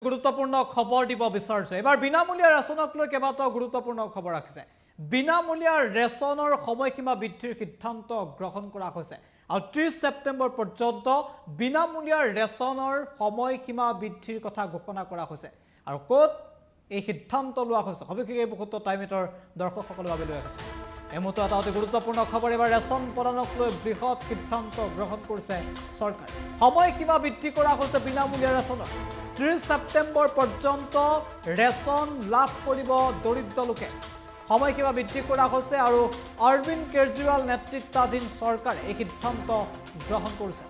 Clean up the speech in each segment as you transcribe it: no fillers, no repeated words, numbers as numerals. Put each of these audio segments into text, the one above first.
গুৰুত্বপূৰ্ণ খবৰ দিব বিচাৰিছো। এবাৰ বিনামূলীয়া ৰেচনক লৈ কেইবাটাও গুৰুত্বপূৰ্ণ খবৰ ৰাখিছে। বিনামূলীয়া ৰেচনৰ সময়সীমা বৃদ্ধিৰ সিদ্ধান্ত গ্ৰহণ কৰা হৈছে আৰু 30 ছেপ্টেম্বৰ পৰ্যন্ত বিনামূলীয়া ৰেচনৰ সময়সীমা বৃদ্ধিৰ কথা ঘোষণা কৰা হৈছে। আৰু ক'ত এই সিদ্ধান্ত লোৱা হৈছে সবিশেষ এই মুহূৰ্তত টাইমেটৰ দৰ্শকসকলৰ বাবে লৈ আহিছে। এই মুহূৰ্তত এটা অতি গুৰুত্বপূৰ্ণ খবৰ। এবাৰ ৰেচন প্ৰদানক লৈ বৃহৎ সিদ্ধান্ত গ্ৰহণ কৰিছে চৰকাৰে। সময়সীমা বৃদ্ধি কৰা হৈছে বিনামূলীয়া ৰেচনৰ। 30 ছেপ্টেম্বৰ পৰ্যন্ত ৰেচন লাভ কৰিব দৰিদ্ৰ লোকে। সময়সীমা বৃদ্ধি কৰা হৈছে আৰু অৰবিন্দ কেজৰিৱাল নেতৃত্বাধীন চৰকাৰে এই সিদ্ধান্ত গ্ৰহণ কৰিছে।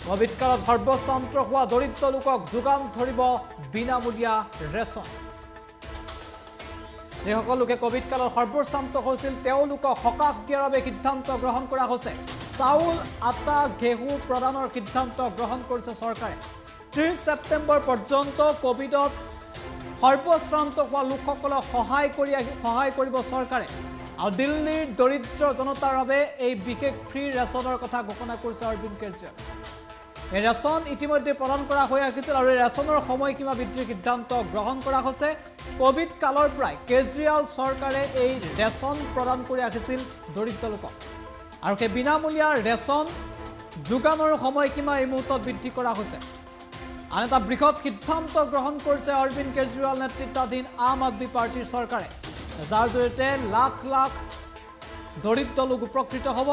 কোভিড কালত সৰ্বশ্ৰান্ত হোৱা দৰিদ্ৰ লোকক যোগান ধৰিব বিনামূলীয়া ৰেচন। যিসকল লোকে কোভিড কালত সৰ্বশ্ৰান্ত হৈছিল তেওঁলোকক সকাহ দিয়াৰ বাবে সিদ্ধান্ত গ্ৰহণ কৰা হৈছে। চাউল, আটা, ঘেঁহু প্ৰদানৰ সিদ্ধান্ত গ্ৰহণ কৰিছে চৰকাৰে। 30 ছেপ্টেম্বৰ পৰ্যন্ত কোভিডত সৰ্বশ্ৰান্ত হোৱা লোকসকলক সহায় কৰিব চৰকাৰে। আৰু দিল্লীৰ দৰিদ্ৰ জনতাৰ বাবে এই বিশেষ ফ্ৰী ৰেচনৰ কথা ঘোষণা কৰিছে অৰবিন্দ কেজৰিৱাল। এই ৰেচন ইতিমধ্যে প্ৰদান কৰা হৈ আহিছিল আৰু এই ৰেচনৰ সময়সীমা বৃদ্ধিৰ সিদ্ধান্ত গ্ৰহণ কৰা হৈছে। কোভিড কালৰ পৰাই কেজৰিৱাল চৰকাৰে এই ৰেচন প্ৰদান কৰি আহিছিল দৰিদ্ৰ লোকক আৰু সেই বিনামূলীয়া ৰেচন যোগানৰ সময়সীমা এই মুহূৰ্তত বৃদ্ধি কৰা হৈছে। আন এটা বৃহৎ সিদ্ধান্ত গ্ৰহণ কৰিছে অৰবিন্দ কেজৰিৱাল নেতৃত্বাধীন আম আদমি পাৰ্টিৰ চৰকাৰে, যাৰ জৰিয়তে লাখ লাখ দৰিদ্ৰ লোক উপকৃত হ'ব।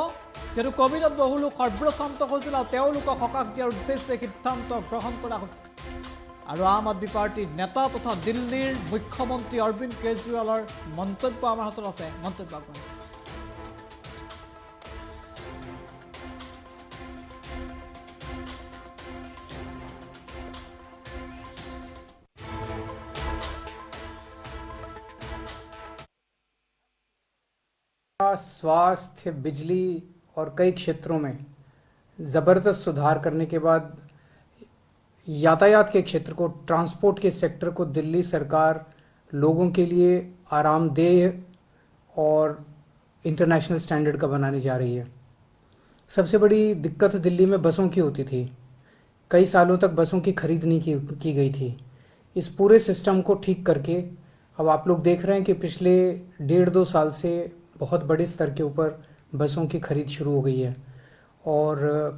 যিহেতু কোভিডত বহু লোক সৰ্বশ্ৰান্ত হৈছিল আৰু তেওঁলোকক সকাহ দিয়াৰ উদ্দেশ্যে সিদ্ধান্ত গ্ৰহণ কৰা হৈছে। আৰু আম আদমি পাৰ্টিৰ নেতা তথা দিল্লীৰ মুখ্যমন্ত্ৰী অৰবিন্দ কেজৰিৱালৰ মন্তব্য আমাৰ হাতত আছে। মন্তব্য আগবঢ়াইছে। स्वास्थ्य, बिजली और कई क्षेत्रों में ज़बरदस्त सुधार करने के बाद यातायात के क्षेत्र को, ट्रांसपोर्ट के सेक्टर को दिल्ली सरकार लोगों के लिए आरामदेह और इंटरनेशनल स्टैंडर्ड का बनाने जा रही है। सबसे बड़ी दिक्कत दिल्ली में बसों की होती थी। कई सालों तक बसों की खरीद नहीं की गई थी। इस पूरे सिस्टम को ठीक करके अब आप लोग देख रहे हैं कि पिछले 1.5-2 साल से बहुत बड़े स्तर के ऊपर बसों की खरीद शुरू हो गई है और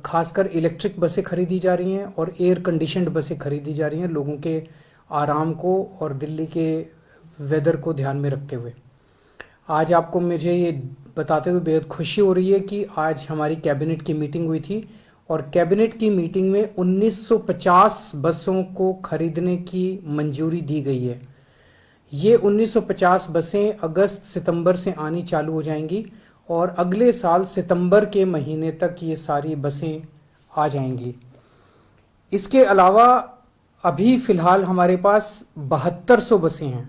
ख़ासकर इलेक्ट्रिक बसें खरीदी जा रही हैं और एयर कंडीशनड बसें खरीदी जा रही हैं लोगों के आराम को और दिल्ली के वेदर को ध्यान में रखते हुए। आज आपको मुझे ये बताते हुए बेहद खुशी हो रही है कि आज हमारी कैबिनेट की मीटिंग हुई थी और कैबिनेट की मीटिंग में 1950 बसों को खरीदने की मंजूरी दी गई है। ये 1950 बसें अगस्त-सितंबर से आनी चालू हो जाएंगी और अगले साल सितंबर के महीने तक ये सारी बसें आ जाएंगी। इसके अलावा अभी फ़िलहाल हमारे पास 7200 बसें हैं।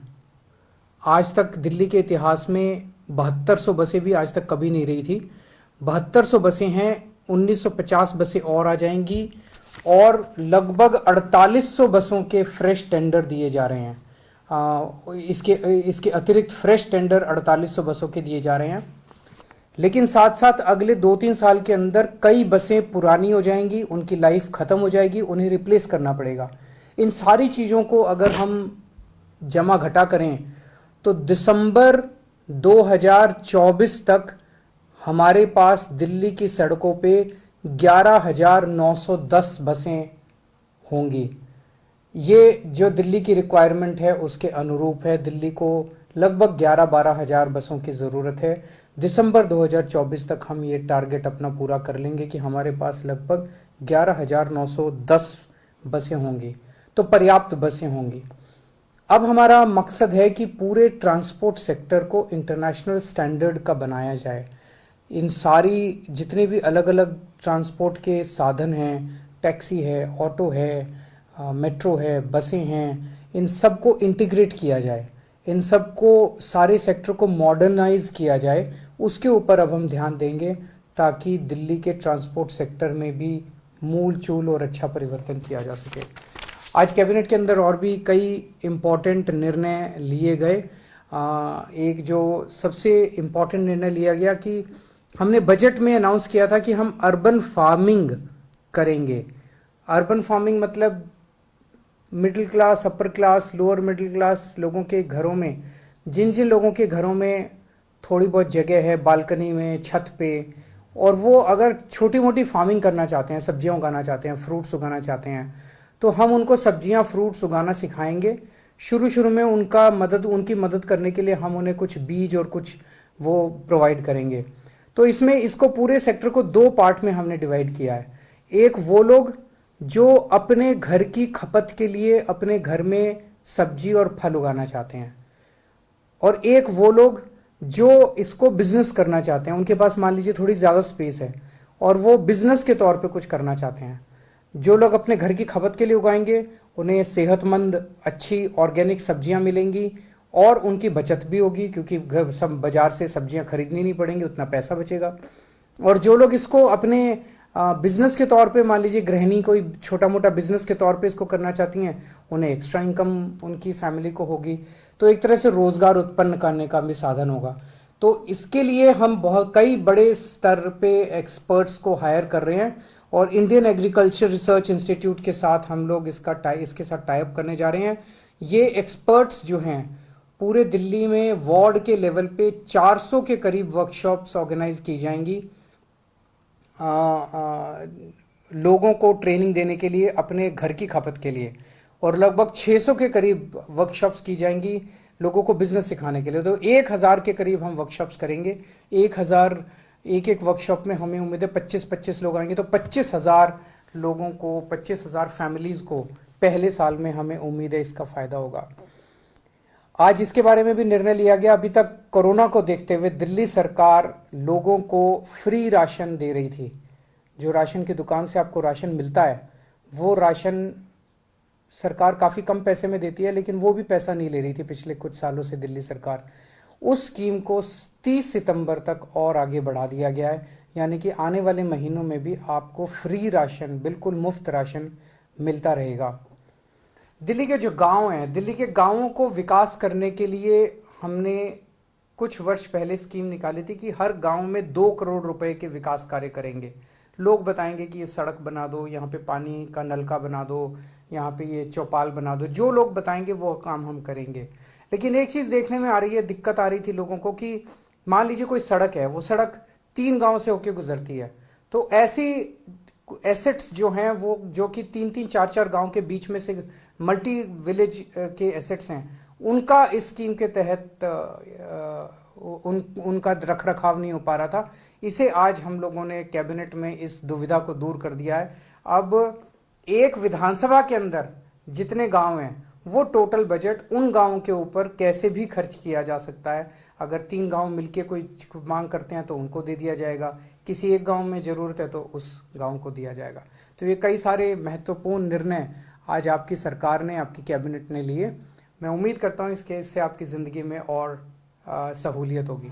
आज तक दिल्ली के इतिहास में 7200 बसें भी आज तक कभी नहीं रही थी। 7200 बसें हैं, 1950 बसें और आ जाएंगी और लगभग 4800 बसों के फ्रेश टेंडर दिए जा रहे हैं। इसके अतिरिक्त फ्रेश टेंडर 4800 बसों के दिए जा रहे हैं। लेकिन साथ साथ अगले 2-3 साल के अंदर कई बसें पुरानी हो जाएंगी, उनकी लाइफ ख़त्म हो जाएगी, उन्हें रिप्लेस करना पड़ेगा। इन सारी चीज़ों को अगर हम जमा घटा करें तो दिसंबर 2024 तक हमारे पास दिल्ली की सड़कों पे 11,910 बसें होंगी। ये जो दिल्ली की रिक्वायरमेंट है उसके अनुरूप है। दिल्ली को लगभग 11-12 हज़ार बसों की ज़रूरत है। दिसंबर 2024 तक हम ये टारगेट अपना पूरा कर लेंगे कि हमारे पास लगभग 11,910 बसें होंगी, तो पर्याप्त बसें होंगी। अब हमारा मकसद है कि पूरे ट्रांसपोर्ट सेक्टर को इंटरनेशनल स्टैंडर्ड का बनाया जाए। इन सारी जितने भी अलग अलग ट्रांसपोर्ट के साधन हैं, टैक्सी है, ऑटो है, मेट्रो है, बसें हैं, इन सब को इंटीग्रेट किया जाए, इन सब को सारे सेक्टर को मॉडर्नाइज किया जाए। उसके ऊपर अब हम ध्यान देंगे ताकि दिल्ली के ट्रांसपोर्ट सेक्टर में भी मूल चूल और अच्छा परिवर्तन किया जा सके। आज कैबिनेट के अंदर और भी कई इम्पोर्टेंट निर्णय लिए गए। एक जो सबसे इम्पोर्टेंट निर्णय लिया गया कि हमने बजट में अनाउंस किया था कि हम अर्बन फार्मिंग करेंगे। अर्बन फार्मिंग मतलब middle class, upper class, lower middle class लोगों के घरों में, जिन जिन लोगों के घरों में थोड़ी बहुत जगह है बालकनी में, छत पे, और वो अगर छोटी मोटी फार्मिंग करना चाहते हैं, सब्जियां उगाना चाहते हैं, फ्रूट्स उगाना चाहते हैं, तो हम उनको सब्जियां फ्रूट्स उगाना सिखाएंगे। शुरू शुरू में उनकी मदद करने के लिए हम उन्हें कुछ बीज और कुछ वो प्रोवाइड करेंगे। तो इसमें इसको पूरे सेक्टर को 2 पार्ट में हमने डिवाइड किया है। एक वो लोग जो अपने घर की खपत के लिए अपने घर में सब्जी और फल उगाना चाहते हैं, और एक वो लोग जो इसको बिजनेस करना चाहते हैं, उनके पास मान लीजिए थोड़ी ज़्यादा स्पेस है और वो बिजनेस के तौर पे कुछ करना चाहते हैं। जो लोग अपने घर की खपत के लिए उगाएंगे उन्हें सेहतमंद अच्छी ऑर्गेनिक सब्जियां मिलेंगी और उनकी बचत भी होगी, क्योंकि सब बाजार से सब्जियां खरीदनी नहीं पड़ेंगी, उतना पैसा बचेगा। और जो लोग इसको अपने बिजनेस के तौर पे, मान लीजिए गृहिणी कोई छोटा मोटा बिजनेस के तौर पे इसको करना चाहती हैं, उन्हें एक्स्ट्रा इनकम उनकी फैमिली को होगी, तो एक तरह से रोजगार उत्पन्न करने का भी साधन होगा। तो इसके लिए हम बहुत कई बड़े स्तर पे एक्सपर्ट्स को हायर कर रहे हैं, और इंडियन एग्रीकल्चर रिसर्च इंस्टीट्यूट के साथ हम लोग इसके साथ टाई अप करने जा रहे हैं। ये एक्सपर्ट्स जो हैं पूरे दिल्ली में वार्ड के लेवल पे 400 के करीब वर्कशॉप्स ऑर्गेनाइज की जाएंगी लोगों को ट्रेनिंग देने के लिए अपने घर की खपत के लिए, और लगभग 600 के करीब वर्कशॉप्स की जाएंगी लोगों को बिजनेस सिखाने के लिए। तो 1000 के करीब हम वर्कशॉप्स करेंगे। 1000 एक वर्कशॉप में हमें उम्मीद है 25-25 लोग आएंगे, तो 25,000 लोगों को, 25,000 फैमिलीज को पहले साल में हमें उम्मीद है इसका फायदा होगा। आज इसके बारे में भी निर्णय लिया गया। अभी तक कोरोना को देखते हुए दिल्ली सरकार लोगों को फ्री राशन दे रही थी। जो राशन की दुकान से आपको राशन मिलता है, वो राशन सरकार काफ़ी कम पैसे में देती है, लेकिन वो भी पैसा नहीं ले रही थी पिछले कुछ सालों से दिल्ली सरकार। उस स्कीम को 30 सितंबर तक और आगे बढ़ा दिया गया है, यानी कि आने वाले महीनों में भी आपको फ्री राशन, बिल्कुल मुफ्त राशन मिलता रहेगा। दिल्ली के जो गांव हैं, दिल्ली के गांवों को विकास करने के लिए हमने कुछ वर्ष पहले स्कीम निकाली थी कि हर गांव में 2 करोड़ रुपए के विकास कार्य करेंगे। लोग बताएंगे कि ये सड़क बना दो, यहाँ पे पानी का नलका बना दो, यहाँ पे ये चौपाल बना दो। जो लोग बताएंगे वो काम हम करेंगे। लेकिन एक चीज़ देखने में आ रही है, दिक्कत आ रही थी लोगों को कि मान लीजिए कोई सड़क है, वो सड़क 3 गांव से होकर गुजरती है, तो ऐसी एसेट्स जो हैं वो, जो कि 3-3, 4-4 गांव के बीच में से मल्टी विलेज के एसेट्स हैं, उनका इस स्कीम के तहत उनका रख रखाव नहीं हो पा रहा था। इसे आज हम लोगों ने कैबिनेट में इस दुविधा को दूर कर दिया है। अब एक विधानसभा के अंदर जितने गांव हैं, वो टोटल बजट उन गांवों के ऊपर कैसे भी खर्च किया जा सकता है। अगर 3 गांव मिलके कोई मांग करते हैं तो उनको दे दिया जाएगा, किसी एक गांव में जरूरत है तो उस गांव को दिया जाएगा। तो ये कई सारे महत्वपूर्ण निर्णय आज आपकी सरकार ने, आपकी कैबिनेट ने लिए। मैं उम्मीद करता हूँ इससे आपकी ज़िंदगी में और सहूलियत होगी।